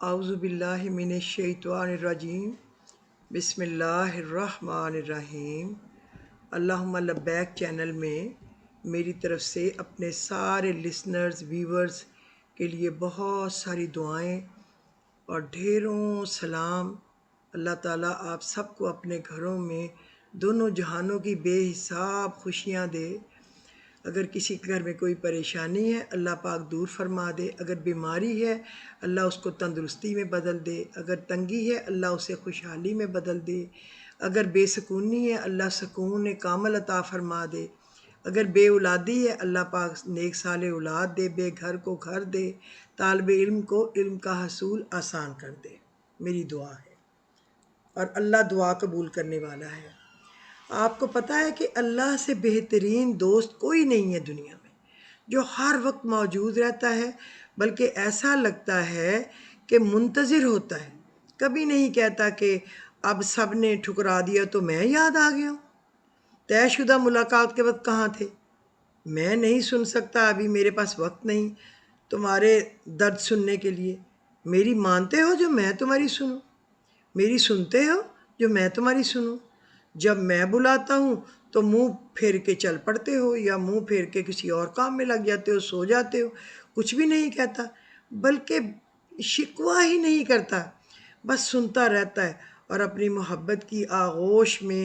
اعوذ باللہ من الشیطان الرجیم بسم اللہ الرحمن الرحیم۔ اللہم لبیک چینل میں میری طرف سے اپنے سارے لسنرز ویورز کے لیے بہت ساری دعائیں اور ڈھیروں سلام۔ اللہ تعالیٰ آپ سب کو اپنے گھروں میں دونوں جہانوں کی بے حساب خوشیاں دے۔ اگر کسی گھر میں کوئی پریشانی ہے اللہ پاک دور فرما دے، اگر بیماری ہے اللہ اس کو تندرستی میں بدل دے، اگر تنگی ہے اللہ اسے خوشحالی میں بدل دے، اگر بے سکونی ہے اللہ سکون کامل عطا فرما دے، اگر بے اولادی ہے اللہ پاک نیک صالح اولاد دے، بے گھر کو گھر دے، طالب علم کو علم کا حصول آسان کر دے۔ میری دعا ہے اور اللہ دعا قبول کرنے والا ہے۔ آپ کو پتہ ہے کہ اللہ سے بہترین دوست کوئی نہیں ہے دنیا میں، جو ہر وقت موجود رہتا ہے، بلکہ ایسا لگتا ہے کہ منتظر ہوتا ہے، کبھی نہیں کہتا کہ اب سب نے ٹھکرا دیا تو میں یاد آ گیا ہوں۔ طے شدہ ملاقات کے وقت کہاں تھے؟ میں نہیں سن سکتا، ابھی میرے پاس وقت نہیں تمہارے درد سننے کے لیے۔ میری مانتے ہو جو میں تمہاری سنوں؟ میری سنتے ہو جو میں تمہاری سنوں؟ جب میں بلاتا ہوں تو منہ پھیر کے چل پڑتے ہو، یا منہ پھیر کے کسی اور کام میں لگ جاتے ہو، سو جاتے ہو، کچھ بھی نہیں کہتا، بلکہ شکوہ ہی نہیں کرتا، بس سنتا رہتا ہے اور اپنی محبت کی آغوش میں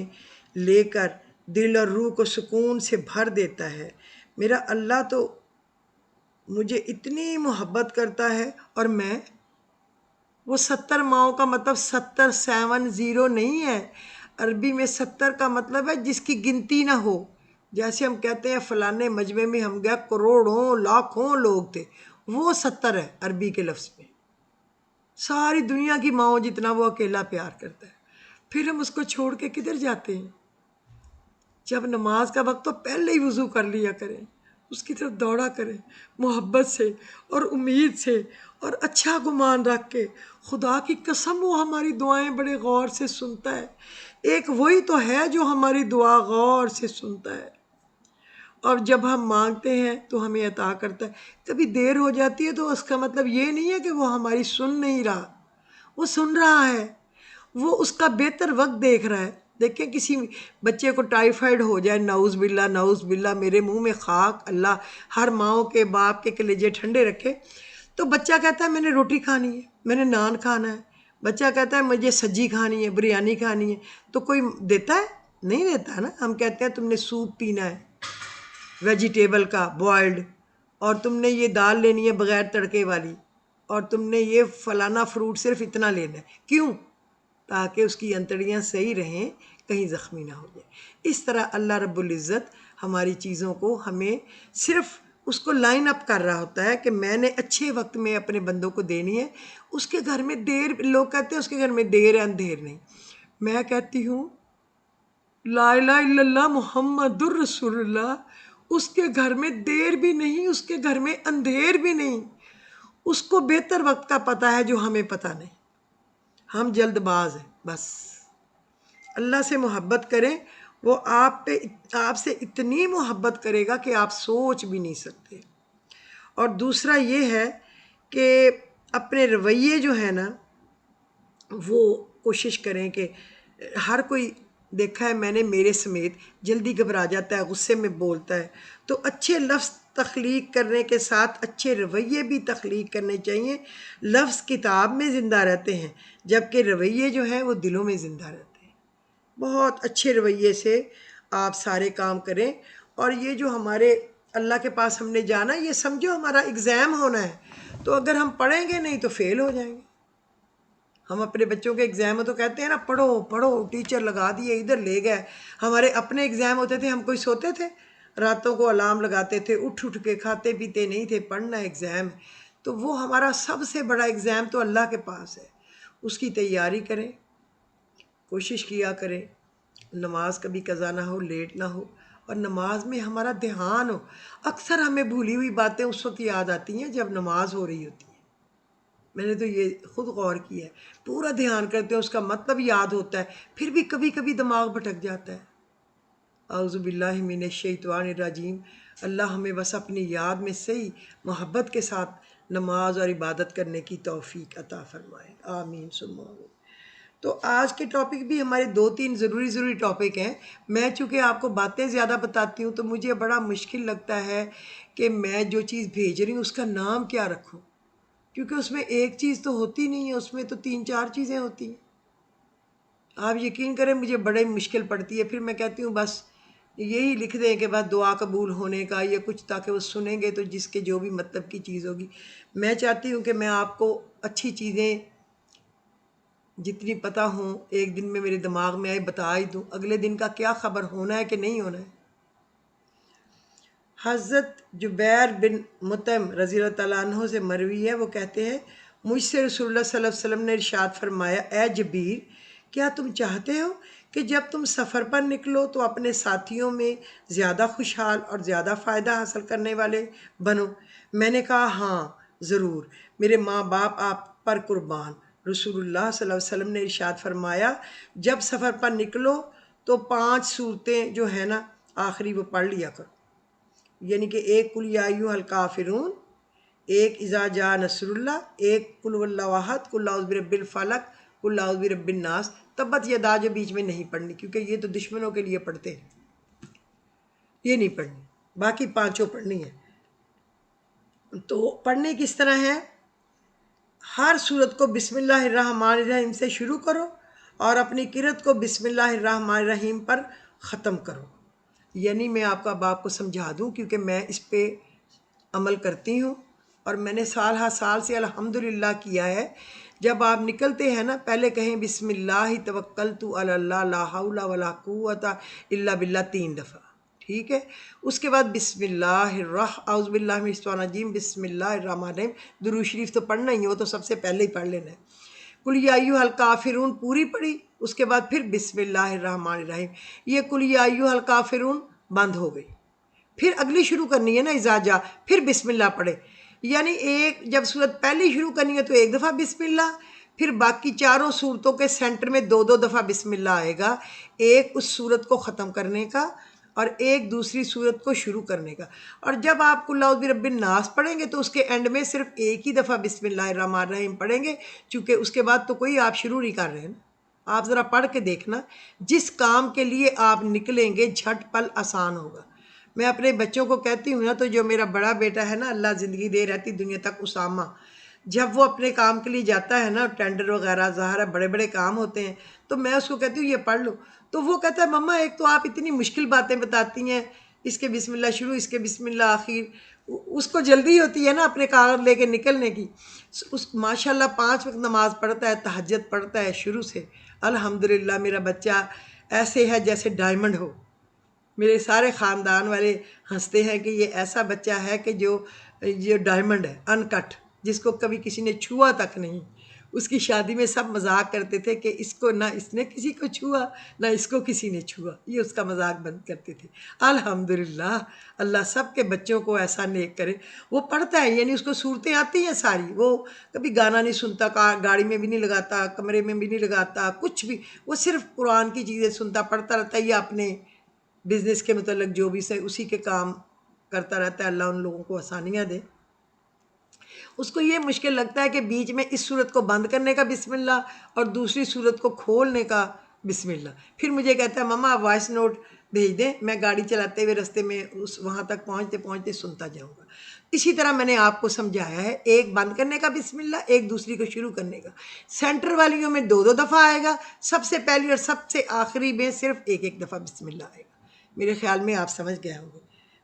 لے کر دل اور روح کو سکون سے بھر دیتا ہے۔ میرا اللہ تو مجھے اتنی محبت کرتا ہے، اور میں وہ 70 ماؤں کا مطلب 70 نہیں ہے، عربی میں 70 کا مطلب ہے جس کی گنتی نہ ہو۔ جیسے ہم کہتے ہیں فلانے مجمع میں ہم گئے کروڑوں لاکھوں لوگ تھے، وہ 70 ہے عربی کے لفظ میں۔ ساری دنیا کی ماؤں جتنا وہ اکیلا پیار کرتا ہے، پھر ہم اس کو چھوڑ کے کدھر جاتے ہیں؟ جب نماز کا وقت تو پہلے ہی وضو کر لیا کریں، اس کی طرف دوڑا کریں محبت سے اور امید سے اور اچھا گمان رکھ کے۔ خدا کی قسم وہ ہماری دعائیں بڑے غور سے سنتا ہے۔ ایک وہی تو ہے جو ہماری دعا غور سے سنتا ہے، اور جب ہم مانگتے ہیں تو ہمیں عطا کرتا ہے۔ کبھی دیر ہو جاتی ہے تو اس کا مطلب یہ نہیں ہے کہ وہ ہماری سن نہیں رہا، وہ سن رہا ہے، وہ اس کا بہتر وقت دیکھ رہا ہے۔ دیکھیں کسی بچے کو ٹائیفائیڈ ہو جائے، نعوذ باللہ نعوذ باللہ، میرے منہ میں خاک، اللہ ہر ماؤں کے باپ کے کلیجے ٹھنڈے رکھے، تو بچہ کہتا ہے میں نے روٹی کھانی ہے، میں نے نان کھانا ہے، بچہ کہتا ہے مجھے سجی کھانی ہے، بریانی کھانی ہے، تو کوئی دیتا ہے؟ نہیں دیتا نا۔ ہم کہتے ہیں تم نے سوپ پینا ہے ویجیٹیبل کا بوائلڈ، اور تم نے یہ دال لینی ہے بغیر تڑکے والی، اور تم نے یہ فلانا فروٹ صرف اتنا لینا ہے۔ کیوں؟ تاکہ اس کی انتڑیاں صحیح رہیں، کہیں زخمی نہ ہو جائے۔ اس طرح اللہ رب العزت ہماری چیزوں کو ہمیں صرف اس کو لائن اپ کر رہا ہوتا ہے کہ میں نے اچھے وقت میں اپنے بندوں کو دینی ہے۔ اس کے گھر میں دیر، لوگ کہتے ہیں اس کے گھر میں دیر ہے اندھیر نہیں، میں کہتی ہوں لا الہ الا اللہ محمد الرسول اللہ، اس کے گھر میں دیر بھی نہیں، اس کے گھر میں اندھیر بھی نہیں۔ اس کو بہتر وقت کا پتہ ہے جو ہمیں پتہ نہیں، ہم جلد باز ہیں۔ بس اللہ سے محبت کریں، وہ آپ سے اتنی محبت کرے گا کہ آپ سوچ بھی نہیں سکتے۔ اور دوسرا یہ ہے کہ اپنے رویے جو ہے نا وہ کوشش کریں کہ ہر کوئی، دیکھا ہے میں نے میرے سمیت، جلدی گھبرا جاتا ہے، غصے میں بولتا ہے، تو اچھے لفظ تخلیق کرنے کے ساتھ اچھے رویے بھی تخلیق کرنے چاہیے۔ لفظ کتاب میں زندہ رہتے ہیں، جبکہ رویے جو ہیں وہ دلوں میں زندہ رہتے ہیں۔ بہت اچھے رویے سے آپ سارے کام کریں۔ اور یہ جو ہمارے اللہ کے پاس ہم نے جانا، یہ سمجھو ہمارا ایگزام ہونا ہے، تو اگر ہم پڑھیں گے نہیں تو فیل ہو جائیں گے۔ ہم اپنے بچوں کے ایگزام میں تو کہتے ہیں نا پڑھو پڑھو، ٹیچر لگا دیے ادھر لے گئے۔ ہمارے اپنے ایگزام ہوتے تھے، ہم کوئی سوتے تھے؟ راتوں کو الارم لگاتے تھے، اٹھ کے، کھاتے پیتے نہیں تھے، پڑھنا ایگزام۔ تو وہ ہمارا سب سے بڑا ایگزام تو اللہ کے پاس ہے، اس کی تیاری کریں، کوشش کیا کریں نماز کبھی قضا نہ ہو، لیٹ نہ ہو، اور نماز میں ہمارا دھیان ہو۔ اکثر ہمیں بھولی ہوئی باتیں اس وقت یاد آتی ہیں جب نماز ہو رہی ہوتی ہے۔ میں نے تو یہ خود غور کیا ہے، پورا دھیان کرتے ہیں، اس کا مطلب یاد ہوتا ہے، پھر بھی کبھی کبھی دماغ بھٹک جاتا ہے۔ اعوذ باللہ من الشیطان الرجیم۔ اللہ ہمیں بس اپنی یاد میں صحیح محبت کے ساتھ نماز اور عبادت کرنے کی توفیق عطا فرمائے، آمین ثم آمین۔ تو آج کے ٹاپک بھی ہمارے 2-3 ضروری ٹاپک ہیں۔ میں چونکہ آپ کو باتیں زیادہ بتاتی ہوں تو مجھے بڑا مشکل لگتا ہے کہ میں جو چیز بھیج رہی ہوں اس کا نام کیا رکھوں، کیونکہ اس میں ایک چیز تو ہوتی نہیں ہے، اس میں تو 3-4 چیزیں ہوتی ہیں۔ آپ یقین کریں مجھے بڑے مشکل پڑتی ہے، پھر میں کہتی ہوں بس یہی لکھ دیں کہ بس دعا قبول ہونے کا یا کچھ، تاکہ وہ سنیں گے تو جس کے جو بھی مطلب کی چیز ہوگی۔ میں چاہتی ہوں کہ میں آپ کو اچھی چیزیں جتنی پتہ ہوں ایک دن میں میرے دماغ میں آئے بتا ہی دوں، اگلے دن کا کیا خبر ہونا ہے کہ نہیں ہونا ہے۔ حضرت جبیر بن مطعم رضی اللہ تعالیٰ عنہ سے مروی ہے، وہ کہتے ہیں مجھ سے رسول اللہ صلی اللہ علیہ وسلم نے ارشاد فرمایا، اے جبیر کیا تم چاہتے ہو کہ جب تم سفر پر نکلو تو اپنے ساتھیوں میں زیادہ خوشحال اور زیادہ فائدہ حاصل کرنے والے بنو؟ میں نے کہا ہاں ضرور، میرے ماں باپ آپ پر قربان۔ رسول اللہ صلی اللہ علیہ وسلم نے ارشاد فرمایا جب سفر پر نکلو تو 5 صورتیں جو ہے نا آخری وہ پڑھ لیا کرو، یعنی کہ ایک قل یا ایھا الکافرون، ایک اذا جاء نصر اللہ، ایک قل هو اللہ احد، قل اعوذ برب الفلق، قل اعوذ برب الناس۔ تبت یدا جو بیچ میں نہیں پڑھنی، کیونکہ یہ تو دشمنوں کے لیے پڑھتے ہیں، یہ نہیں پڑھنی، باقی 5 پڑھنی ہے۔ تو پڑھنے کس طرح ہے؟ ہر صورت کو بسم اللہ الرحمن الرحیم سے شروع کرو اور اپنی قرأت کو بسم اللہ الرحمن الرحیم پر ختم کرو۔ یعنی میں آپ کو سمجھا دوں، کیونکہ میں اس پہ عمل کرتی ہوں اور میں نے سال ہر سال سے الحمدللہ کیا ہے۔ جب آپ نکلتے ہیں نا پہلے کہیں بسم اللہ توکلت علی اللہ لا حول ولا قوت الا باللہ 3 دفعہ، ٹھیک ہے؟ اس کے بعد بسم اللہ اعوذ باللہ من الشیطان الرجیم، بسم اللہ الرحمن الرحیم، درود شریف تو پڑھنا ہی ہے، وہ تو سب سے پہلے ہی پڑھ لینا ہے۔ قل یا ایھا الکافرون پوری پڑھی، اس کے بعد پھر بسم اللہ الرحمن الرحیم، یہ قل یا ایھا الکافرون بند ہو گئی، پھر اگلی شروع کرنی ہے نا اذا جاء، پھر بسم اللہ پڑھے۔ یعنی ایک جب صورت پہلی شروع کرنی ہے تو 1 دفعہ بسم اللہ، پھر باقی 4 صورتوں کے سینٹر میں 2 دفعہ بسم اللہ آئے گا، ایک اس صورت کو ختم کرنے کا اور ایک دوسری صورت کو شروع کرنے کا۔ اور جب آپ قل اعوذ برب الناس پڑھیں گے تو اس کے اینڈ میں صرف ایک ہی دفعہ بسم اللہ الرحمن الرحیم پڑھیں گے، چونکہ اس کے بعد تو کوئی آپ شروع نہیں کر رہے ہیں۔ آپ ذرا پڑھ کے دیکھنا، جس کام کے لیے آپ نکلیں گے جھٹ پل آسان ہوگا۔ میں اپنے بچوں کو کہتی ہوں نا، تو جو میرا بڑا بیٹا ہے نا اللہ زندگی دے رہتی دنیا تک، اسامہ، جب وہ اپنے کام کے لیے جاتا ہے نا ٹینڈر وغیرہ، ظاہر ہے بڑے بڑے کام ہوتے ہیں، تو میں اس کو کہتی ہوں یہ پڑھ لو، تو وہ کہتا ہے مما ایک تو آپ اتنی مشکل باتیں بتاتی ہیں، اس کے بسم اللہ شروع، اس کے بسم اللہ آخر، اس کو جلدی ہوتی ہے نا اپنے کاغذ لے کے نکلنے کی۔ اس ماشاءاللہ 5 وقت نماز پڑھتا ہے، تہجد پڑھتا ہے شروع سے۔ الحمدللہ میرا بچہ ایسے ہے جیسے ڈائمنڈ ہو۔ میرے سارے خاندان والے ہنستے ہیں کہ یہ ایسا بچہ ہے کہ جو ڈائمنڈ ہے، ان کٹ، جس کو کبھی کسی نے چھوا تک نہیں۔ اس کی شادی میں سب مذاق کرتے تھے کہ اس کو نہ اس نے کسی کو چھوا نہ اس کو کسی نے چھوا، یہ اس کا مذاق بند کرتے تھے۔ الحمدللہ اللہ سب کے بچوں کو ایسا نیک کرے۔ وہ پڑھتا ہے، یعنی اس کو صورتیں آتی ہیں ساری، وہ کبھی گانا نہیں سنتا، گاڑی میں بھی نہیں لگاتا، کمرے میں بھی نہیں لگاتا، کچھ بھی، وہ صرف قرآن کی چیزیں سنتا پڑھتا رہتا ہے، یا اپنے بزنس کے متعلق جو بھی سے اسی کے کام کرتا رہتا ہے۔ اللہ ان لوگوں کو آسانیاں دے۔ اس کو یہ مشکل لگتا ہے کہ بیچ میں اس صورت کو بند کرنے کا بسم اللہ اور دوسری صورت کو کھولنے کا بسم اللہ۔ پھر مجھے کہتا ہے مما وائس نوٹ بھیج دیں، میں گاڑی چلاتے ہوئے رستے میں وہاں تک پہنچتے پہنچتے سنتا جاؤں گا۔ اسی طرح میں نے آپ کو سمجھایا ہے، ایک بند کرنے کا بسم اللہ، ایک دوسری کو شروع کرنے کا۔ سینٹر والیوں میں 2 دفعہ آئے گا، سب سے پہلی اور سب سے آخری میں صرف ایک دفعہ بسم اللہ آئے گا۔ میرے خیال میں آپ سمجھ گئے ہوں گے۔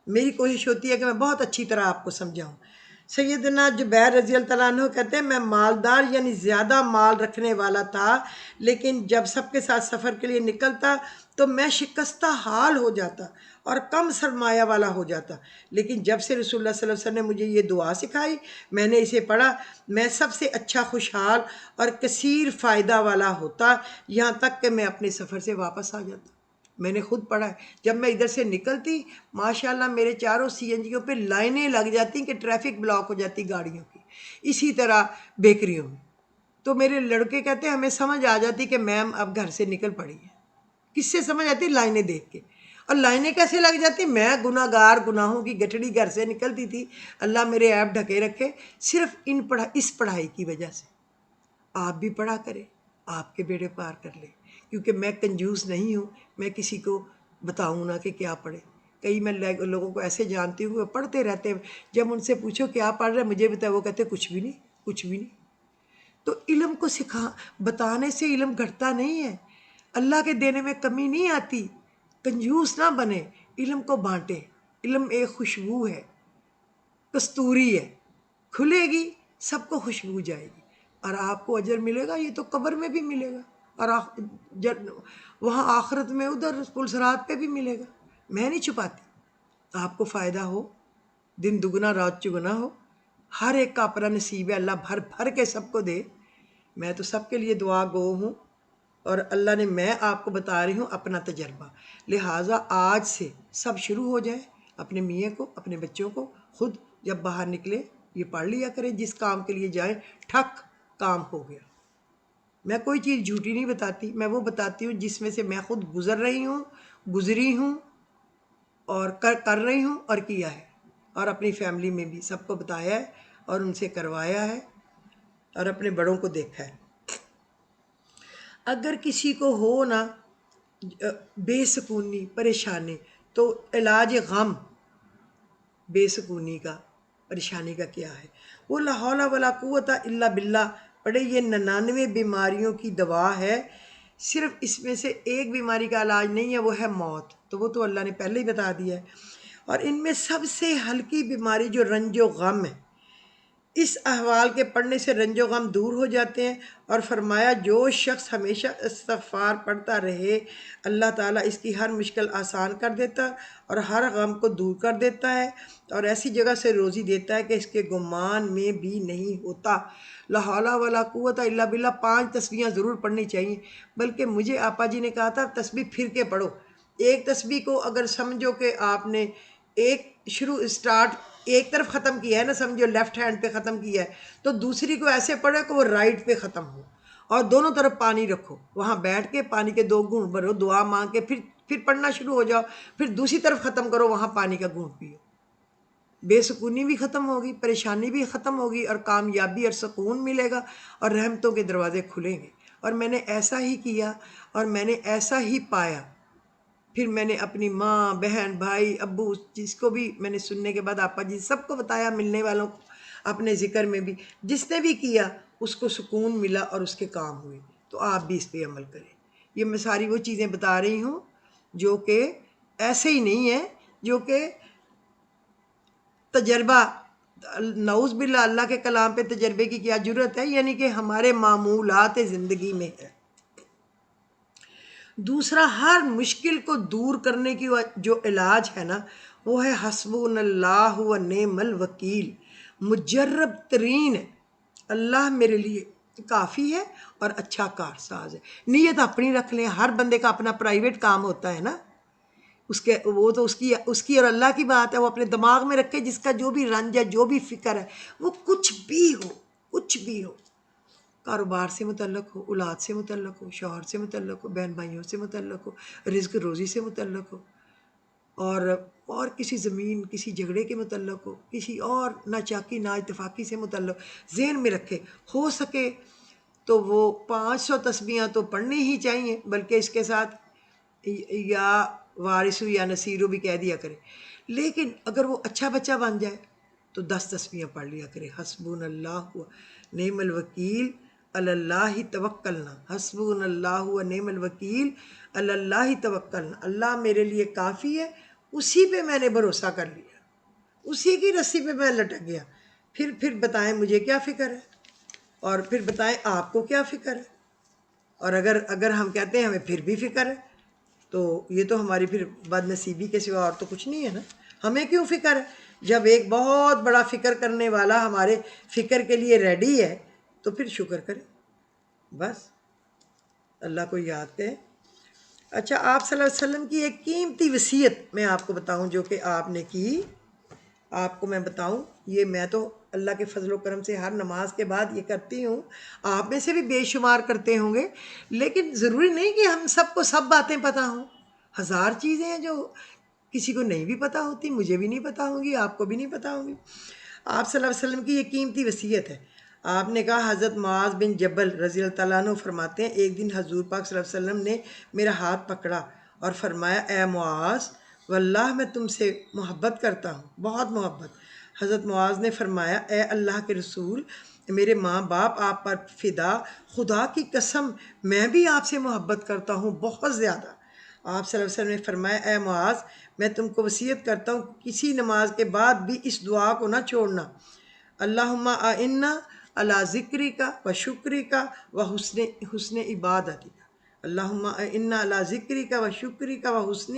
میری کوشش ہوتی ہے کہ میں بہت اچھی طرح آپ کو سمجھاؤں۔ سیدنا جبیر رضی اللہ تعالیٰ عنہ کہتے ہیں میں مالدار یعنی زیادہ مال رکھنے والا تھا، لیکن جب سب کے ساتھ سفر کے لیے نکلتا تو میں شکستہ حال ہو جاتا اور کم سرمایہ والا ہو جاتا، لیکن جب سے رسول اللہ صلی اللہ علیہ وسلم نے مجھے یہ دعا سکھائی، میں نے اسے پڑھا، میں سب سے اچھا خوشحال اور کثیر فائدہ والا ہوتا، یہاں تک کہ میں اپنے سفر سے واپس آ جاتا۔ میں نے خود پڑھا ہے، جب میں ادھر سے نکلتی ماشاءاللہ میرے چاروں سی این جیوں پہ لائنیں لگ جاتی کہ ٹریفک بلاک ہو جاتی گاڑیوں کی، اسی طرح بیکریوں میں۔ تو میرے لڑکے کہتے ہیں ہمیں سمجھ آ جاتی کہ میم اب گھر سے نکل پڑی ہے۔ کس سے سمجھ آتی؟ لائنیں دیکھ کے۔ اور لائنیں کیسے لگ جاتی؟ میں گناہ گار، گناہوں کی گٹھڑی گھر سے نکلتی تھی، اللہ میرے عیب ڈھکے رکھے، صرف اس پڑھائی کی وجہ سے۔ آپ بھی پڑھا کریں، آپ کے بیڑے پار کر لیں، کیونکہ میں کنجوس نہیں ہوں، میں کسی کو بتاؤں نہ کہ کیا پڑھے۔ کئی میں لوگوں کو ایسے جانتی ہوں وہ پڑھتے رہتے ہیں، جب ان سے پوچھو کیا پڑھ رہے مجھے بتاؤ، وہ کہتے کچھ بھی نہیں، کچھ بھی نہیں۔ تو علم کو بتانے سے علم گھٹتا نہیں ہے، اللہ کے دینے میں کمی نہیں آتی۔ کنجوس نہ بنے، علم کو بانٹے۔ علم ایک خوشبو ہے، کستوری ہے، کھلے گی سب کو خوشبو جائے گی، اور آپ کو اجر ملے گا، یہ تو قبر میں بھی ملے گا، اور وہاں آخرت میں ادھر پلسرات پہ بھی ملے گا۔ میں نہیں چھپاتی، آپ کو فائدہ ہو، دن دگنا رات چگنا ہو، ہر ایک کا اپنا نصیب ہے، اللہ بھر بھر کے سب کو دے۔ میں تو سب کے لیے دعا گو ہوں، اور اللہ نے، میں آپ کو بتا رہی ہوں اپنا تجربہ، لہٰذا آج سے سب شروع ہو جائے، اپنے میاں کو، اپنے بچوں کو، خود جب باہر نکلے یہ پڑھ لیا کریں، جس کام کے لیے جائیں ٹھک کام ہو گیا۔ میں کوئی چیز جھوٹی نہیں بتاتی، میں وہ بتاتی ہوں جس میں سے میں خود گزر رہی ہوں، گزری ہوں، اور کر رہی ہوں، اور کیا ہے، اور اپنی فیملی میں بھی سب کو بتایا ہے، اور ان سے کروایا ہے، اور اپنے بڑوں کو دیکھا ہے۔ اگر کسی کو ہو نا بے سکونی، پریشانی، تو علاج غم بے سکونی کا، پریشانی کا کیا ہے؟ وہ لا حول ولا قوت الا باللہ پڑھے، یہ 99 بیماریوں کی دوا ہے، صرف اس میں سے ایک بیماری کا علاج نہیں ہے، وہ ہے موت، تو وہ تو اللہ نے پہلے ہی بتا دیا ہے۔ اور ان میں سب سے ہلکی بیماری جو رنج و غم ہے، اس احوال کے پڑھنے سے رنج و غم دور ہو جاتے ہیں، اور فرمایا جو شخص ہمیشہ استغفار پڑھتا رہے، اللہ تعالیٰ اس کی ہر مشکل آسان کر دیتا اور ہر غم کو دور کر دیتا ہے، اور ایسی جگہ سے روزی دیتا ہے کہ اس کے گمان میں بھی نہیں ہوتا۔ لا حول ولا قوت الا باللہ 5 تسبیحاں ضرور پڑھنی چاہیے، بلکہ مجھے آپا جی نے کہا تھا تسبیح پھر کے پڑھو۔ ایک تسبیح کو اگر سمجھو کہ آپ نے اسٹارٹ ایک طرف ختم کیا ہے نا، سمجھو لیفٹ ہینڈ پہ ختم کیا ہے، تو دوسری کو ایسے پڑھو کہ وہ رائٹ پہ ختم ہو، اور دونوں طرف پانی رکھو، وہاں بیٹھ کے پانی کے 2 گھونٹ بھرو، دعا مانگ کے پھر پڑھنا شروع ہو جاؤ، پھر دوسری طرف ختم کرو، وہاں پانی کا گھونٹ پیو۔ بے سکونی بھی ختم ہوگی، پریشانی بھی ختم ہوگی، اور کامیابی اور سکون ملے گا، اور رحمتوں کے دروازے کھلیں گے۔ اور میں نے ایسا ہی کیا، اور میں نے ایسا ہی پایا۔ پھر میں نے اپنی ماں، بہن، بھائی، ابو، جس کو بھی میں نے سننے کے بعد آپا جی سب کو بتایا، ملنے والوں کو، اپنے ذکر میں بھی جس نے بھی کیا اس کو سکون ملا اور اس کے کام ہوئے۔ تو آپ بھی اس پہ عمل کریں۔ یہ میں ساری وہ چیزیں بتا رہی ہوں جو کہ ایسے ہی نہیں ہے، جو کہ تجربہ، نعوذ باللہ اللہ کے کلام پہ تجربے کی کیا ضرورت ہے، یعنی کہ ہمارے معمولات زندگی میں ہے۔ دوسرا، ہر مشکل کو دور کرنے کی جو علاج ہے نا، وہ ہے حسبنا اللہ و نعم الوکیل، مجرب ترین ہے، اللہ میرے لیے کافی ہے اور اچھا کارساز ہے۔ نیت اپنی رکھ لیں، ہر بندے کا اپنا پرائیویٹ کام ہوتا ہے نا، وہ تو اس کی اور اللہ کی بات ہے، وہ اپنے دماغ میں رکھے، جس کا جو بھی رنج ہے، جو بھی فکر ہے، وہ کچھ بھی ہو، کاروبار سے متعلق ہو، اولاد سے متعلق ہو، شوہر سے متعلق ہو، بہن بھائیوں سے متعلق ہو، رزق روزی سے متعلق ہو، اور کسی زمین، کسی جھگڑے کے متعلق ہو، کسی اور ناچاکی نا اتفاقی سے متعلق، ذہن میں رکھے۔ ہو سکے تو وہ 500 تسبیحاں تو پڑھنی ہی چاہیے، بلکہ اس کے ساتھ یا وارثو یا نصیرو بھی کہہ دیا کرے۔ لیکن اگر وہ اچھا بچہ بن جائے تو 10 تسبیحاں پڑھ لیا کرے۔ حسبنا اللہ و نعم الوکیل علی اللہ توکلنا، حسبنا اللہ و نعم الوکیل علی اللہ توکلنا، اللہ میرے لیے کافی ہے، اسی پہ میں نے بھروسہ کر لیا، اسی کی رسی پہ میں لٹک گیا۔ پھر بتائیں مجھے کیا فکر ہے، اور پھر بتائیں آپ کو کیا فکر ہے۔ اور اگر ہم کہتے ہیں ہمیں پھر بھی فکر ہے، تو یہ تو ہماری پھر بد نصیبی کے سوا اور تو کچھ نہیں ہے نا۔ ہمیں کیوں فکر ہے؟ جب ایک بہت بڑا فکر کرنے والا ہمارے فکر کے لیے ریڈی ہے تو پھر شکر کریں، بس اللہ کو یاد کریں۔ اچھا، آپ صلی اللہ علیہ وسلم کی ایک قیمتی وصیت میں آپ کو بتاؤں جو کہ آپ نے کی، آپ کو میں بتاؤں، یہ میں تو اللہ کے فضل و کرم سے ہر نماز کے بعد یہ کرتی ہوں، آپ میں سے بھی بے شمار کرتے ہوں گے، لیکن ضروری نہیں کہ ہم سب کو سب باتیں پتہ ہوں۔ ہزار چیزیں ہیں جو کسی کو نہیں بھی پتہ ہوتی، مجھے بھی نہیں پتہ ہوں گی، آپ کو بھی نہیں پتہ ہوں گی۔ آپ صلی اللہ علیہ وسلم کی یہ قیمتی وصیت ہے۔ آپ نے کہا، حضرت معاذ بن جبل رضی اللہ تعالیٰ عنہ فرماتے ہیں، ایک دن حضور پاک صلی اللہ علیہ وسلم نے میرا ہاتھ پکڑا اور فرمایا، اے معاذ، واللہ میں تم سے محبت کرتا ہوں، بہت محبت۔ حضرت معاذ نے فرمایا، اے اللہ کے رسول، میرے ماں باپ آپ پر فدا، خدا کی قسم میں بھی آپ سے محبت کرتا ہوں، بہت زیادہ۔ آپ صلی اللہ علیہ وسلم نے فرمایا، اے معاذ، میں تم کو وصیت کرتا ہوں کسی نماز کے بعد بھی اس دعا کو نہ چھوڑنا، اللہم اعنا علی ذکری کا و شکری کا و حسن عبادتی کا، اللہم اعنا علی ذکری کا و شکری کا و حسن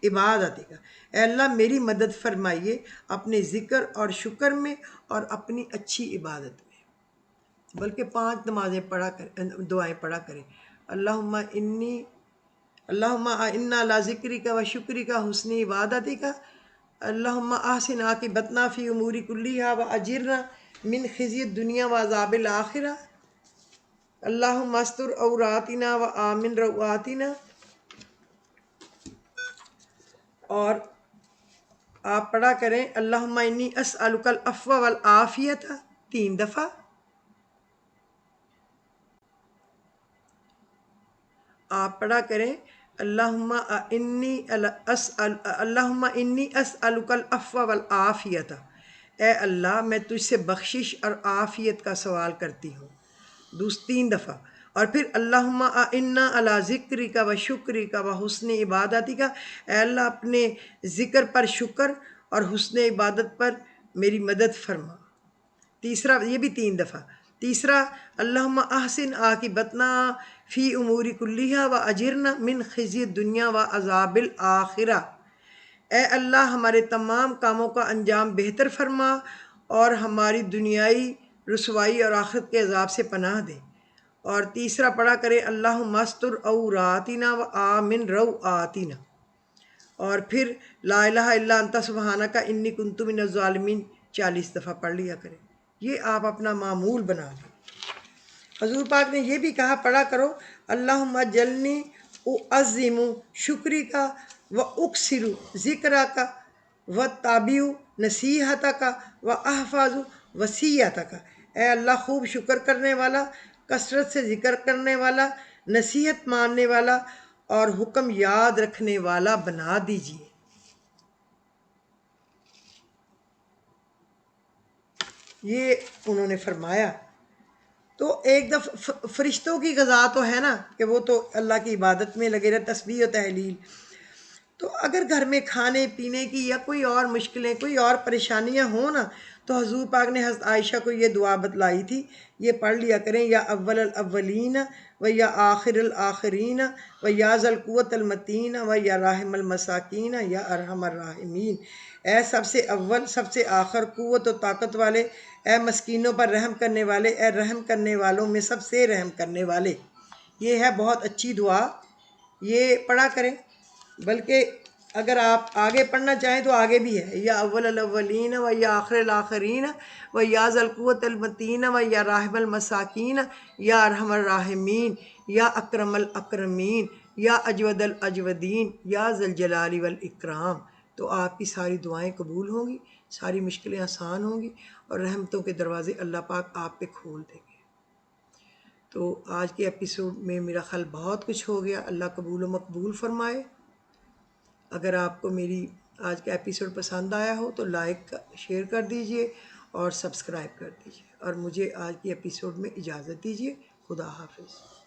عبادتی کا۔ اے اللہ میری مدد فرمائیے اپنے ذکر اور شکر میں اور اپنی اچھی عبادت میں۔ بلکہ 5 نمازیں پڑھا کریں، دعائیں پڑھا کریں، اللہم اعنا علی ذکری کا و شکری کا حسن عبادتی کا، اللہم احسن عاقبتنا فی امور کلیہا و اجرنا من خزی الدنیا و عذاب الآخرہ، اللہم استر عوراتنا و آمن روآتنا۔ اور آپ پڑھا کریں، اللہم انی اسألک العفو والعافیت 3 دفعہ۔ آپ پڑھا کریں، اللہم انی اسألک العفو والعافیت، اے اللہ میں تجھ سے بخشش اور عافیت کا سوال کرتی ہوں، 3 دفعہ۔ اور پھر اللہم اعنا علی ذکری کا و شکری کا و حسن عبادتی کا، اے اللہ اپنے ذکر پر، شکر اور حسن عبادت پر میری مدد فرما۔ تیسرا، یہ بھی 3 دفعہ۔ تیسرا، اللہم احسن عاقبتنا فی امور کلیہا و اجرنا من خزی الدنیا و عذاب الآخرہ، اے اللہ ہمارے تمام کاموں کا انجام بہتر فرما اور ہماری دنیائی رسوائی اور آخرت کے عذاب سے پناہ دے۔ اور تیسرا پڑھا کرے، اللہم استر عوراتنا و آمن روآتنا۔ اور پھر لا الہ الا انت سبحانک انی کنت من الظالمین 40 دفعہ پڑھ لیا کریں۔ یہ آپ اپنا معمول بنا لیں۔ حضور پاک نے یہ بھی کہا، پڑھا کرو، اللہم اجعلنی اعظم شکری کا و اکثر ذکرہ کا و تابع نصیحت کا و احفظ وصیت کا، اے اللہ خوب شکر کرنے والا، کثرت سے ذکر کرنے والا، نصیحت ماننے والا اور حکم یاد رکھنے والا بنا دیجیے۔ یہ انہوں نے فرمایا۔ تو ایک دفعہ فرشتوں کی غذا تو ہے نا کہ وہ تو اللہ کی عبادت میں لگے رہے، تسبیح و تحلیل۔ تو اگر گھر میں کھانے پینے کی یا کوئی اور مشکلیں، کوئی اور پریشانیاں ہوں نا، تو حضور پاک نے حضرت عائشہ کو یہ دعا بتلائی تھی، یہ پڑھ لیا کریں، یا اول الاولین و یا آخر الآخرین و یا ذا القوۃ المتین و یا راحم المساکین یا ارحم الراحمین، اے سب سے اول، سب سے آخر، قوت و طاقت والے، اے مسکینوں پر رحم کرنے والے، اے رحم کرنے والوں میں سب سے رحم کرنے والے۔ یہ ہے بہت اچھی دعا، یہ پڑھا کریں۔ بلکہ اگر آپ آگے پڑھنا چاہیں تو آگے بھی ہے، یا اول الاولین و یا آخر الاخرین و یا ذا القوۃ المتین و یا راحم المساکین یا ارحم الراحمین یا اکرم الاکرمین یا اجود الاجودین یا ذا الجلال والاکرام۔ تو آپ کی ساری دعائیں قبول ہوں گی، ساری مشکلیں آسان ہوں گی اور رحمتوں کے دروازے اللہ پاک آپ پہ کھول دیں گے۔ تو آج کے ایپیسوڈ میں میرا خیال بہت کچھ ہو گیا، اللہ قبول و مقبول فرمائے۔ اگر آپ کو میری آج کا ایپیسوڈ پسند آیا ہو تو لائک شیئر کر دیجئے اور سبسکرائب کر دیجئے، اور مجھے آج کی ایپیسوڈ میں اجازت دیجئے۔ خدا حافظ۔